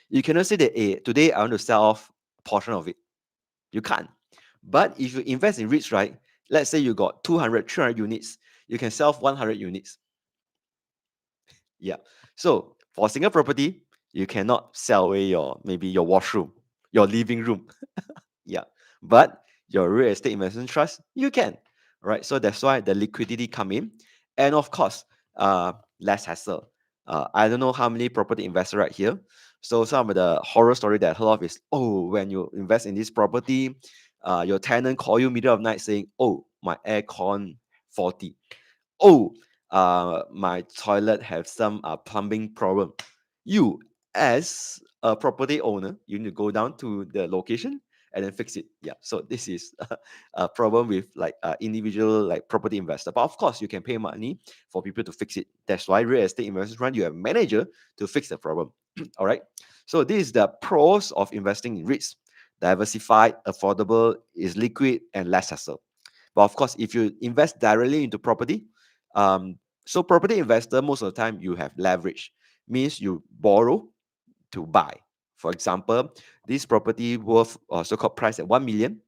you cannot say that, hey, today I want to sell off a portion of it. You can't. But if you invest in REITs, right, let's say you got 200, 300 units, you can sell off 100 units. Yeah. So for a single property, you cannot sell away your maybe your washroom, your living room. Yeah. But your real estate investment trust, you can. Right. So that's why the liquidity come in. And of course, less hassle. I don't know how many property investors right here. So some of the horror story that I heard of is, oh, when you invest in this property, your tenant call you middle of night saying, oh, my aircon faulty. Oh, my toilet have some plumbing problem. You, as a property owner, you need to go down to the location and then fix it. Yeah. So this is a problem with like individual like property investor. But of course, you can pay money for people to fix it. That's why real estate investors run you have a manager to fix the problem. All right. So this is the pros of investing in REITs. Diversified, affordable, is liquid, and less hassle. But of course, if you invest directly into property, so property investor, most of the time you have leverage, means you borrow to buy. For example, this property worth so-called price at 1 million,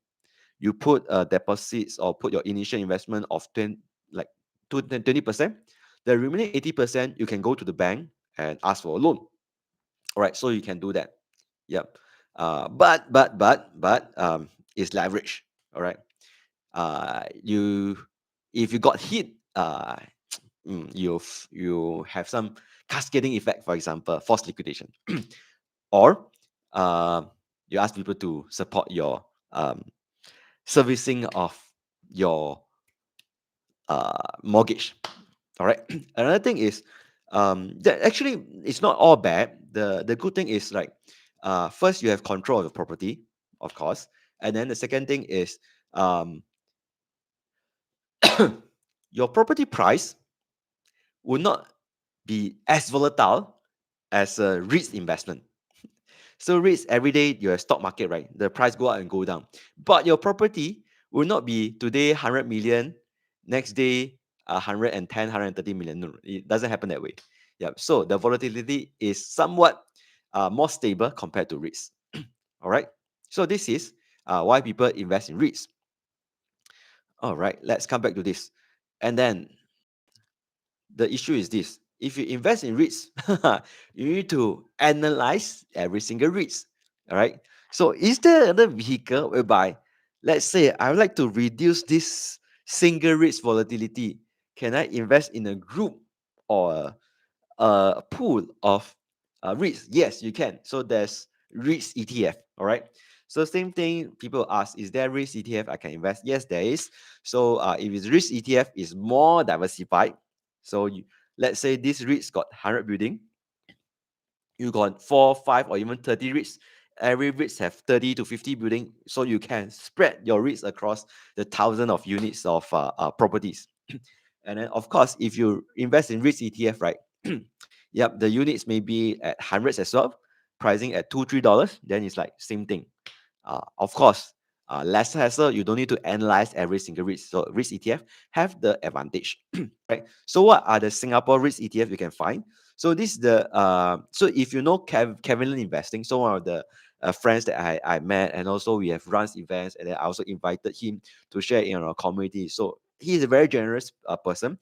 you put deposits or put your initial investment of 20, like 20%. The remaining 80%, you can go to the bank and ask for a loan. All right, so you can do that. Yep. But it's leverage. All right. You if you got hit, you have some cascading effect, for example, forced liquidation, or uh, you ask people to support your servicing of your mortgage. All right. Another thing is that actually it's not all bad. The good thing is like first you have control of the property, of course, and then the second thing is um, your property price will not be as volatile as a REITs investment. So REITs every day you have stock market, right? The price go up and go down. But your property will not be today 100 million, next day 110, 130 million. No, it doesn't happen that way. Yeah. So the volatility is somewhat more stable compared to REITs. All right. So this is why people invest in REITs. All right. Let's come back to this. And then the issue is this: if you invest in REITs, you need to analyze every single REITs. All right. So is there another vehicle whereby, let's say, I would like to reduce this single REITs volatility? Can I invest in a group or a pool of REITs? Yes, you can. So there's REITs ETF. All right. So same thing, people ask, is there REITs ETF I can invest? Yes, there is. So if it's REITs ETF, is more diversified. So let's say this REITs got 100 building, you got 4, 5, or even 30 REITs. Every REITs have 30 to 50 building, so you can spread your REITs across the thousand of units of properties. And then, of course, if you invest in REITs ETF, right? Yep, the units may be at hundreds as well, pricing at $2, $3. Then it's like same thing. Of course, less hassle. You don't need to analyze every single REIT. So REITs ETF have the advantage, right? So what are the Singapore REITs ETF you can find? So this is the so if you know Kevin Investing, so one of the friends that I met, and also we have runs events, and then I also invited him to share in our community. So he's a very generous person.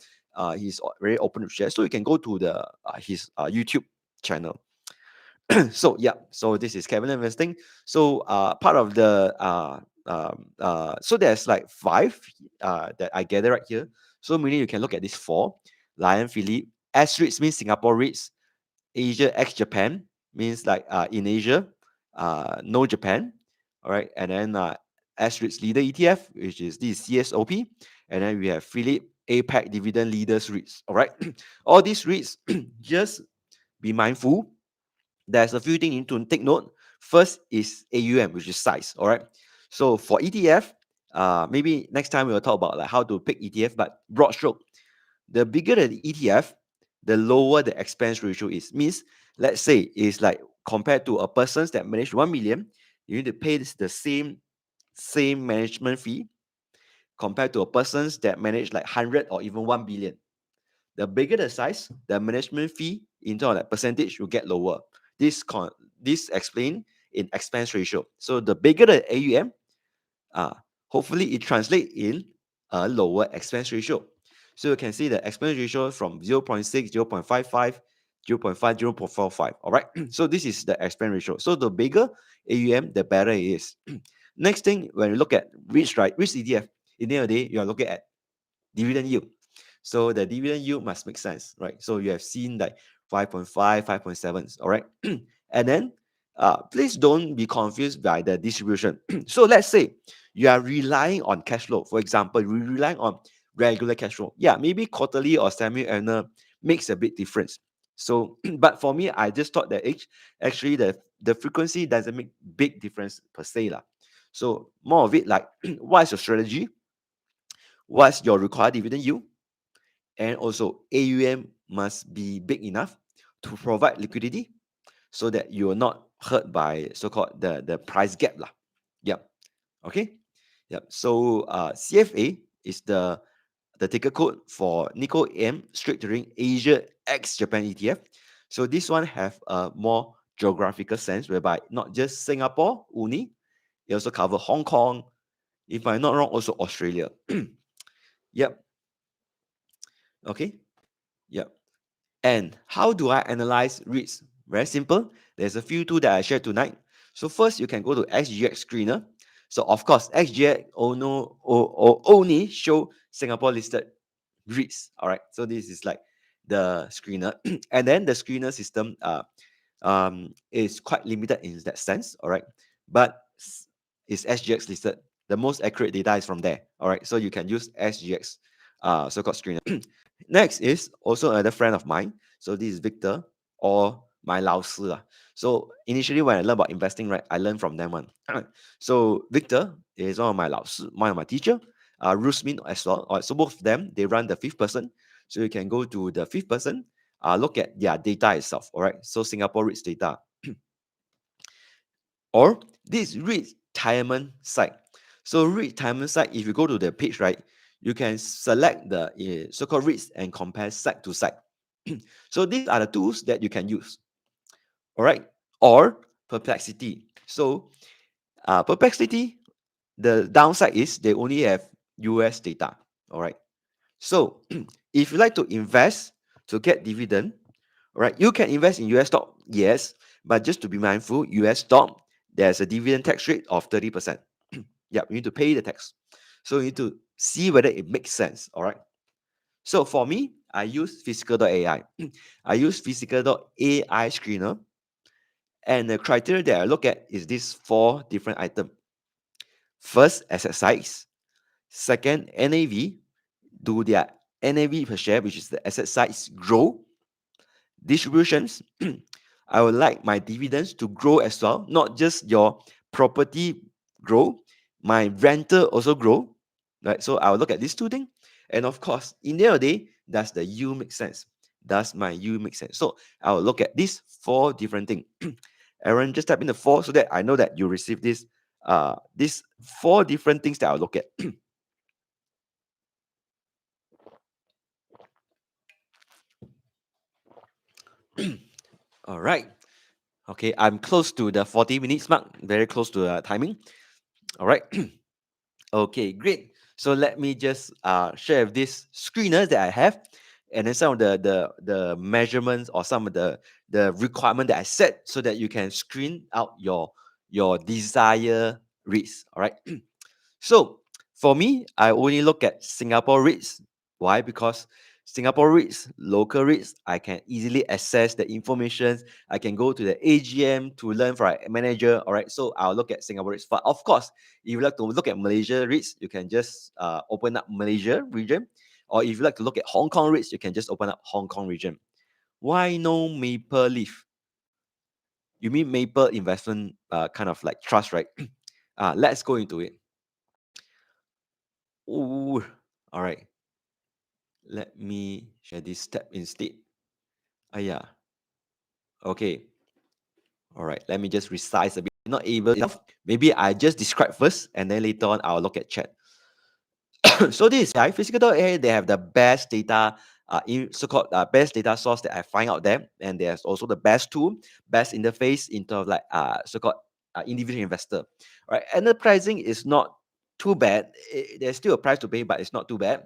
He's very open to share. So you can go to the his YouTube channel. So yeah, so this is Kevin Investing. So part of the So there's like 5 that I gather right here. So meaning you can look at these 4. Lion Philippe. S-REITs means Singapore REITs. Asia X Japan means like in Asia, no Japan. All right. And then S-REITs Leader ETF, which is this CSOP. And then we have Philip APAC Dividend Leaders REITs. All right. All these REITs, just be mindful. There's a few things you need to take note. First is AUM, which is size. All right. So for ETF, maybe next time we'll talk about like how to pick ETF, but broad stroke, the bigger the ETF, the lower the expense ratio is. Means, let's say it's like compared to a person that manage 1 million, you need to pay the same management fee compared to a person that manage like 100 or even 1 billion. The bigger the size, the management fee in terms of like percentage will get lower. This explained in expense ratio. So the bigger the AUM, hopefully it translates in a lower expense ratio. So you can see the expense ratio from 0.6, 0.55, 0.5, 0.45. All right. So this is the expense ratio. So the bigger AUM, the better it is. Next thing, when you look at which ETF, in the end of the day, you are looking at dividend yield. So the dividend yield must make sense, right? So you have seen like 5.5, 5.7, all right? And then please don't be confused by the distribution. So let's say you are relying on cash flow. For example, you're relying on regular cash flow. Yeah, maybe quarterly or semi-annual makes a big difference. So, but for me, I just thought that actually the frequency doesn't make big difference per se lah. So more of it like, what is your strategy? What's your required dividend yield? And also AUM must be big enough to provide liquidity so that you are not hurt by so-called the price gap lah. Yep. Okay. Yep. So CFA is the ticker code for Nikko AM straight trading Asia X Japan ETF. So this one have a more geographical sense whereby not just Singapore only, it also cover Hong Kong, if I'm not wrong, also Australia. Yep. Okay. Yep. And how do I analyze REITs? Very simple. There's a few tools that I shared tonight. So first, you can go to SGX Screener. So of course, SGX only show Singapore listed REITs. All right. So this is like the screener, and then the screener system is quite limited in that sense. All right, but it's SGX listed. The most accurate data is from there. All right. So you can use SGX so-called screener. Next is also another friend of mine. So this is Victor or my 老师 lah. So initially when I learned about investing, right, I learned from them one. So Victor is one of my 老师, one of my teacher. Rusmin as well. All right, so both of them, they run the fifth person. So you can go to the fifth person, look at their data itself. All right. So Singapore REITs data. Or this retirement site. So retirement site, if you go to the page, right, you can select the so-called REITs and compare site to site. So these are the tools that you can use. All right. Or Perplexity. So Perplexity, the downside is they only have US data. All right. So if you like to invest to get dividend, all right, you can invest in US stock, yes, but just to be mindful, US stock, there's a dividend tax rate of 30%. Yeah, you need to pay the tax. So you need to see whether it makes sense. All right. So for me, I use physical.ai. I use physical.ai screener. And the criteria that I look at is these 4 different items. First, asset size. Second, NAV. Do their NAV per share, which is the asset size, grow? Distributions. I would like my dividends to grow as well, not just your property grow, my rental also grow, right? So I will look at these 2 things. And of course, in the end of the day, does the yield make sense? Does my yield make sense? So I will look at these 4 different things. Aaron, just type in the 4 so that I know that you receive this these 4 different things that I'll look at. All right. Okay, I'm close to the 40 minutes mark, very close to the timing. All right. Okay, great. So let me just share this screener that I have, and then some of the measurements or some of the requirement that I set so that you can screen out your desired REITs. All right. So for me, I only look at Singapore REITs. Why? Because Singapore REITs, local REITs, I can easily access the information. I can go to the AGM to learn from a manager. All right. So I'll look at Singapore REITs. But of course, if you like to look at Malaysia REITs, you can just open up Malaysia region. Or if you like to look at Hong Kong REITs, you can just open up Hong Kong region. Why no Maple Leaf? You mean Maple Investment kind of like trust, right? Let's go into it. Ooh, all right. Let me share this step instead. Yeah. Okay. All right. Let me just resize a bit. Not able enough. Maybe I just describe first, and then later on I'll look at chat. So this physical.ai, they have the best data, so-called best data source that I find out there, and there's also the best tool, best interface in terms of like so-called individual investor. Right, and the pricing is not too bad. There's still a price to pay, but it's not too bad.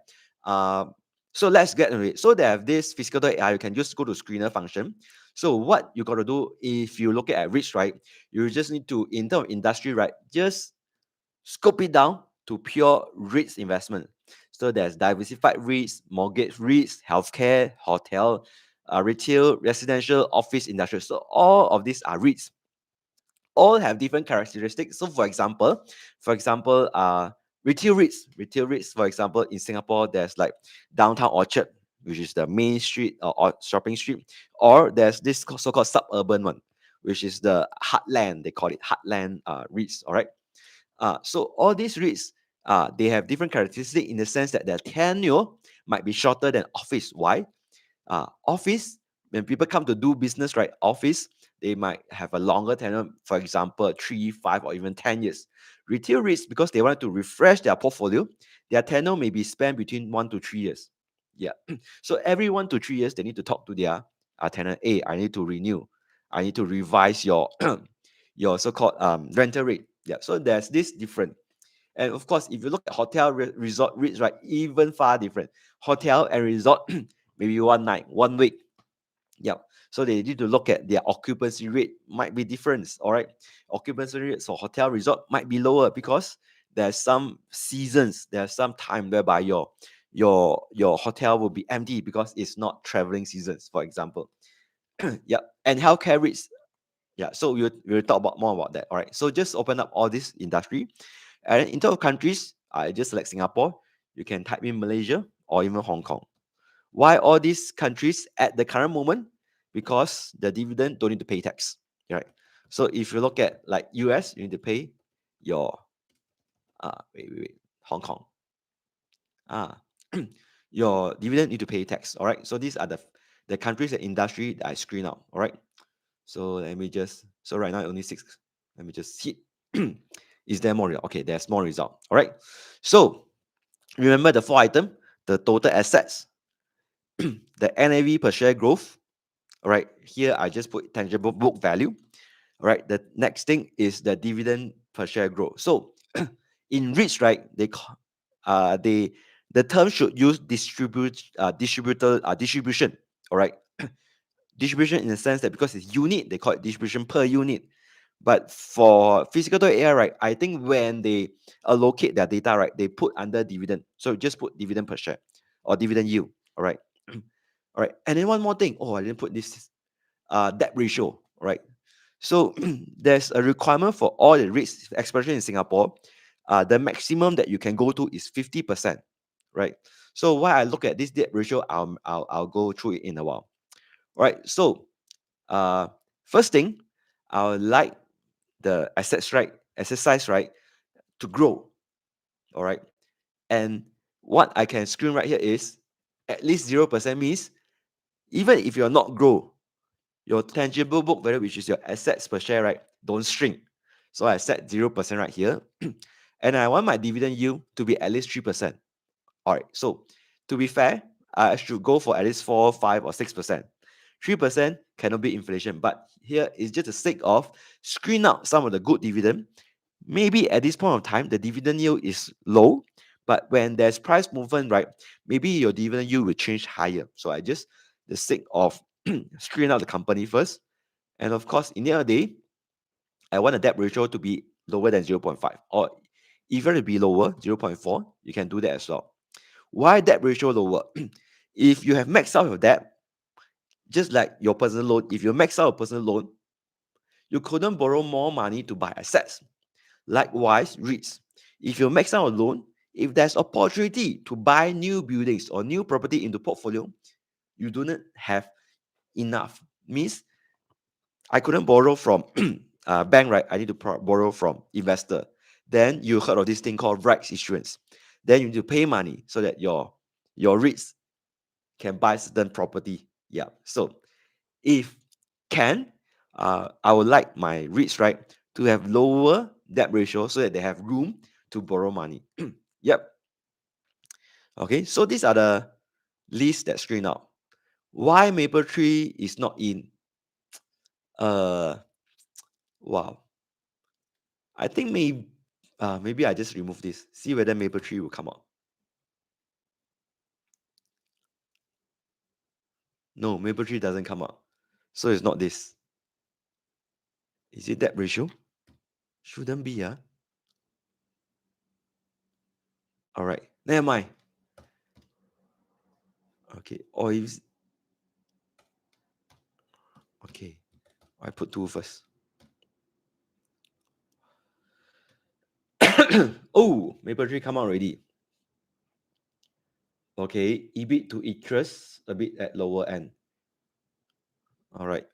So let's get into it. So they have this physical.ai. You can just go to screener function. So what you got to do if you look at REITs, right? You just need to, in terms of industry, right? Just scope it down to pure REITs investment. So there's diversified REITs, mortgage REITs, healthcare, hotel, retail, residential, office, industrial. So all of these are REITs. All have different characteristics. So for example, retail REITs, for example, in Singapore, there's like downtown Orchard, which is the main street or shopping street, or there's this so-called suburban one, which is the heartland. They call it heartland REITs. All right. So all these REITs, they have different characteristics in the sense that their tenure might be shorter than office. Why? Office, when people come to do business, right? Office, they might have a longer tenure, for example, 3, 5, or even 10 years. Retail REITs, because they want to refresh their portfolio, their tenure may be spent between 1 to 3 years. Yeah. So every 1 to 3 years, they need to talk to their tenant. Hey, I need to renew. I need to revise your your so-called rental rate. Yeah. So there's this different. And of course, if you look at hotel resort REITs, right, even far different. Hotel and resort, maybe one night, 1 week. Yeah. So they need to look at their occupancy rate might be different. All right. Occupancy rates for hotel resort might be lower because there's some seasons, there's some time whereby your hotel will be empty because it's not traveling seasons, for example. Yeah. And healthcare REITs. Yeah. So we'll talk about more about that. All right. So just open up all this industry. And in terms of countries, I just select Singapore. You can type in Malaysia or even Hong Kong. Why all these countries at the current moment? Because the dividend don't need to pay tax, right? So if you look at like US, you need to pay your Hong Kong. Your dividend need to pay tax. All right. So these are the countries and industry that I screen out. All right. So let me just right now only 6. Let me just hit. Is there more? Okay, there's more result. All right. So remember the 4 item, the total assets, the NAV per share growth. All right. Here I just put tangible book value. All right. The next thing is the dividend per share growth. So in REITs, right, they the term should use distribution. All right. Distribution in the sense that because it's unit, they call it distribution per unit. But for physical.ai, right, I think when they allocate their data, right, they put under dividend. So just put dividend per share or dividend yield. All right. All right. And then one more thing. Oh, I didn't put this debt ratio. All right. So there's a requirement for all the REITs, especially in Singapore. The maximum that you can go to is 50%. Right. So while I look at this debt ratio, I'll go through it in a while. All right. So first thing, I would like the asset size, right, to grow. All right. And what I can screen right here is at least 0% means even if you're not grow, your tangible book value, which is your assets per share, right, don't shrink. So I set 0% right here. And I want my dividend yield to be at least 3%. All right. So to be fair, I should go for at least 4, 5, or 6%. 3% cannot be inflation. But here is just the sake of screen out some of the good dividend. Maybe at this point of time, the dividend yield is low, but when there's price movement, right, maybe your dividend yield will change higher. So I just, the sake of screen out the company first. And of course, in the end of the day, I want a debt ratio to be lower than 0.5 or If you want to be lower, 0.4, you can do that as well. Why debt ratio lower? If you have maxed out your debt, just like your personal loan, if you max out a personal loan, you couldn't borrow more money to buy assets. Likewise, REITs. If you max out a loan, if there's opportunity to buy new buildings or new property into portfolio, you do not have enough. Means I couldn't borrow from bank, right? I need to borrow from investor. Then you heard of this thing called rights issuance. Then you need to pay money so that your REITs can buy certain property. Yeah. So if can, I would like my REITs, right, to have lower debt ratio so that they have room to borrow money. Yep. Okay. So these are the lists that screen out. Why Mapletree is not in? Wow. I think maybe I just remove this. See whether Mapletree will come out. No, Mapletree doesn't come out. So it's not this. Is it debt ratio? Shouldn't be, yeah. All right. Never mind. Okay. Or if okay, I put 2 first. Oh, Mapletree come out already. Okay, EBIT to interest a bit at lower end. All right.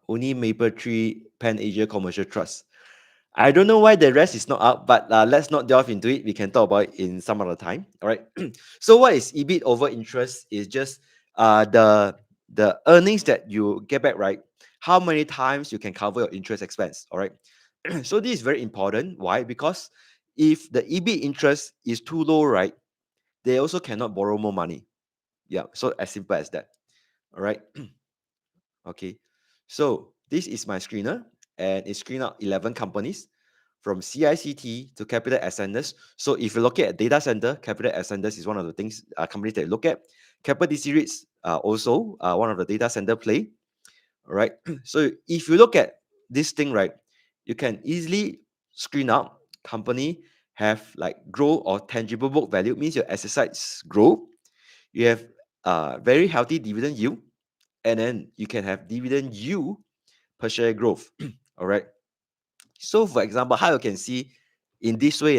Only Mapletree Pan Asia Commercial Trust. I don't know why the rest is not up, but let's not delve into it. We can talk about it in some other time. All right. So what is EBIT over interest? Is just the earnings that you get back, right? How many times you can cover your interest expense? All right. So this is very important. Why? Because if the EBIT interest is too low, right, they also cannot borrow more money. Yeah. So as simple as that. All right. Okay. So this is my screener, and it screened out 11 companies from CICT to Capital Ascenders. So if you look at data center, Capital Ascenders is one of the things companies that you look at. Capital DC REITs also one of the data center play. All right. So if you look at this thing, right, you can easily screen out company have like grow or tangible book value, means your asset size grow. You have very healthy dividend yield, and then you can have dividend yield per share growth. All right. So for example, how you can see in this way,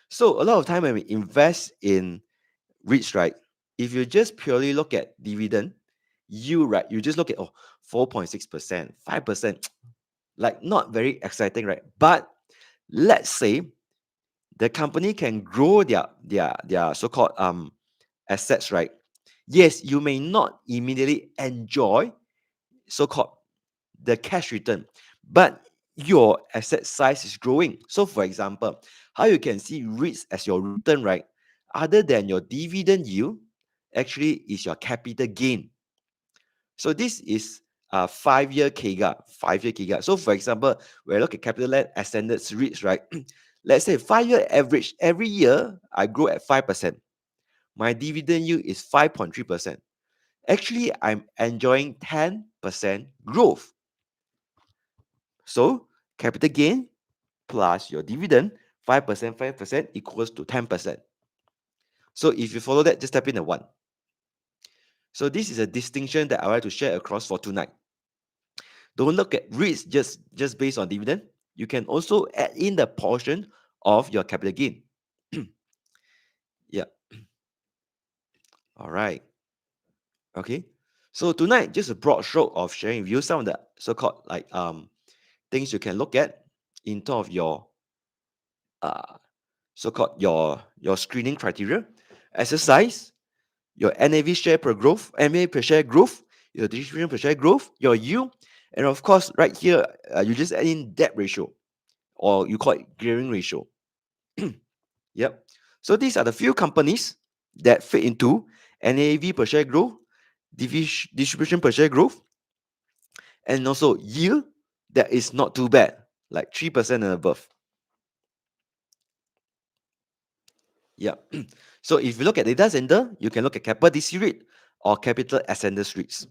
so a lot of time when we invest in REITs, right, if you just purely look at dividend yield, right, you just look at 4.6%, 5%, like not very exciting, right? But let's say the company can grow their so-called assets, right? Yes, you may not immediately enjoy so-called the cash return, but your asset size is growing. So for example, how you can see REITs as your return, right? Other than your dividend yield, actually is your capital gain. So this is a 5-year CAGR, 5-year CAGR. So for example, when I look at capital ascended REITs, right? Let's say 5-year average, every year I grow at 5%. My dividend yield is 5.3%. Actually, I'm enjoying 10% growth. So capital gain plus your dividend, 5%, 5% equals to 10%. So if you follow that, just type in a 1. So this is a distinction that I would like to share across for tonight. Don't look at REITs just based on dividend. You can also add in the portion of your capital gain. Yeah. All right. Okay. So tonight, just a broad stroke of sharing with you some of the so-called like things you can look at in terms of your so-called your screening criteria, exercise, your NAV share per growth, NAV per share growth, your distribution per share growth, your yield, and of course, right here, you just add in debt ratio, or you call it gearing ratio. Yep. So these are the few companies that fit into NAV per share growth, distribution per share growth, and also yield that is not too bad, like 3% and above. Yeah. So if you look at data center, you can look at Capital DC REIT or Capital Ascenders REITs.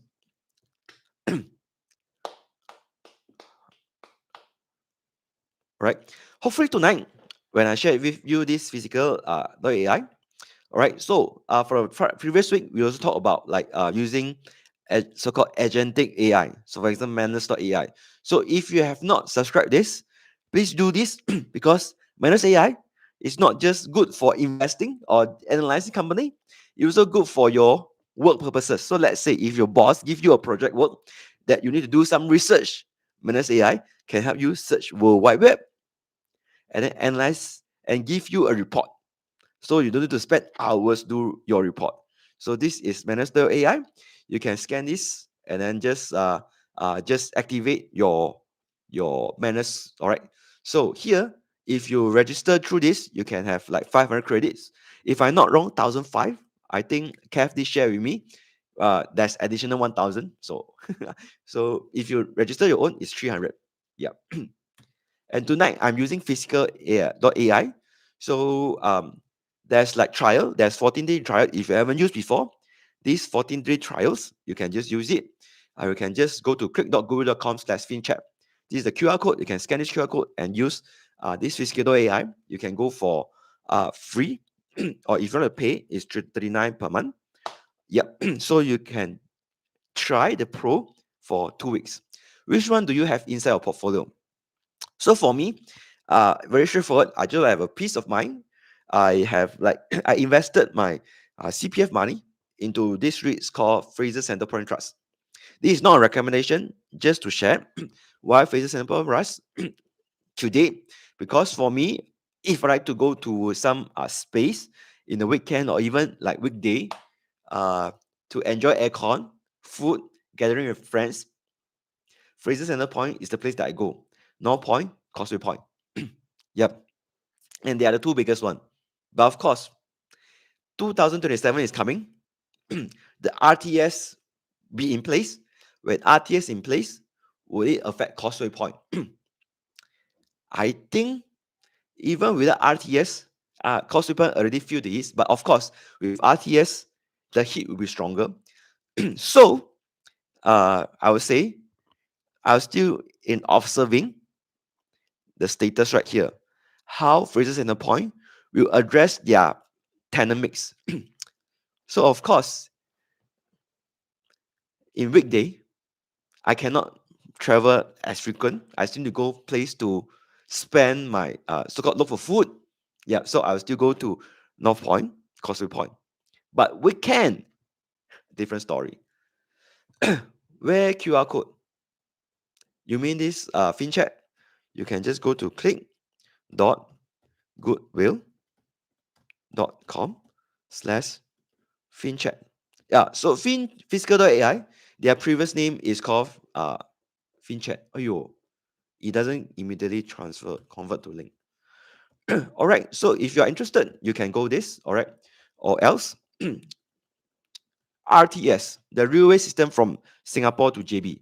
All right. Hopefully tonight, when I share with you this physical AI, all right. So for previous week, we also talked about like using a so-called agentic AI. So for example, Manus.ai. So if you have not subscribed this, please do this because Manus AI is not just good for investing or analyzing company. It's also good for your work purposes. So let's say if your boss give you a project work that you need to do some research, Manus AI can help you search World Wide Web and then analyze and give you a report. So you don't need to spend hours do your report. So this is Minister AI. You can scan this and then just activate your Manus. All right. So here, if you register through this, you can have like 500 credits. If I'm not wrong, 1,005. I think Kev did share with me. That's additional 1,000. So so if you register your own, it's 300. Yeah. And tonight I'm using physical AI. So there's like trial, there's 14-day trial. If you haven't used before, these 14-day trials, you can just use it. You can just go to click.google.com/finchat. This is the QR code. You can scan this QR code and use this physical AI. You can go for free, or if you want to pay, it's 39 per month. Yep. So you can try the pro for 2 weeks. Which one do you have inside your portfolio? So for me, very straightforward. I just have a peace of mind. I have like I invested my CPF money into this REITs called Fraser Centrepoint Trust. This is not a recommendation, just to share why Fraser Centrepoint Trust today. Because for me, if I like to go to some space in the weekend or even like weekday, uh, to enjoy aircon, food, gathering with friends, Fraser Centrepoint is the place that I go. North Point, Causeway Point. Yep. And they are the two biggest one. But of course, 2027 is coming. The RTS be in place. When RTS in place, will it affect Causeway Point? I think even without RTS, Causeway Point already feel the heat. But of course, with RTS, the heat will be stronger. So I would say I was still in observing the status right here. How Fraser Centrepoint will address their tenant mix. So of course, in weekday, I cannot travel as frequent. I still need to go place to spend my so-called look for food. Yeah, so I will still go to North Point, Causeway Point. But weekend, different story. Where QR code? You mean this FinChat? You can just go to click.goodwhale.com/FinChat. Yeah, so Physical.ai, their previous name is called FinChat. Oh, it doesn't immediately convert to link. All right, so if you are interested, you can go this, all right, or else RTS, the railway system from Singapore to JB.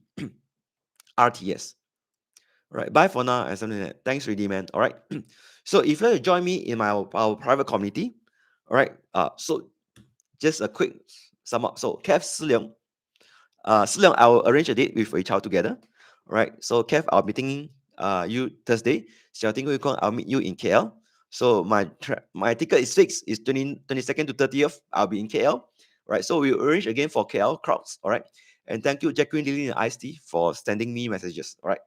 RTS. All right, bye for now and something like that. Thanks, really, man. All right. So if you want to join me in our private community, all right. So just a quick sum up. So Kev Sileong, I will arrange a date with Rachel together. All right. So Kev, I'll be meeting you Thursday. 𝐿𝐵𝐿 I'll meet you in KL. So my ticket is fixed. It's 22nd to 30th. I'll be in KL. Right. So we'll arrange again for KL crowds. All right. And thank you, Jacqueline, Lily, and ICE for sending me messages. All right.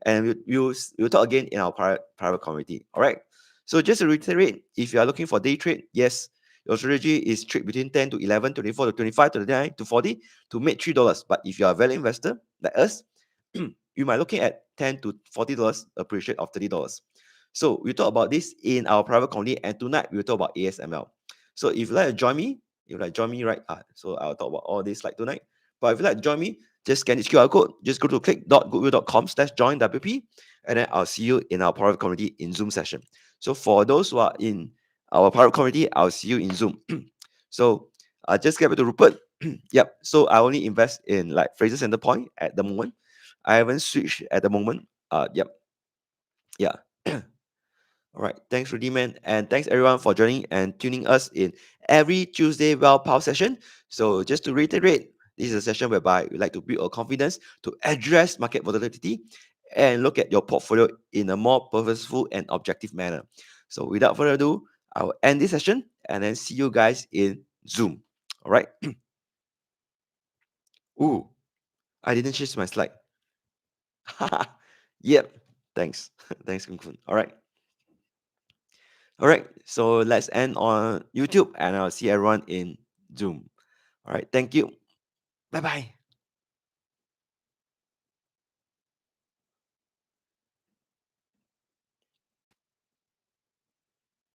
And we'll talk again in our private community. All right. So just to reiterate, if you are looking for day trade, yes, your strategy is trade between 10 to 11, 24 to 25, 29 to 40 to make $3. But if you are a value investor like us, you might looking at $10 to $40, appreciate of $30. So we talk about this in our private community, and tonight we'll talk about ASML. So if you like to join me, right? So I'll talk about all this like tonight. But if you like to join me, just scan this QR code. Just go to click.goodwhale.com/join-WP, and then I'll see you in our private community in Zoom session. So for those who are in our private community, I'll see you in Zoom. So just get back to Rupert. Yep. So I only invest in like Fraser Centrepoint at the moment. I haven't switched at the moment. Yep. Yeah. All right. Thanks, Rudy, man. And thanks everyone for joining and tuning us in every Tuesday WealthPulse session. So just to reiterate, this is a session whereby we like to build our confidence to address market volatility and look at your portfolio in a more purposeful and objective manner. So without further ado, I will end this session and then see you guys in Zoom. All right. Ooh, I didn't change my slide. Yep. Thanks. Thanks, Kung Kun. All right. All right. So let's end on YouTube and I'll see everyone in Zoom. All right. Thank you. Bye bye.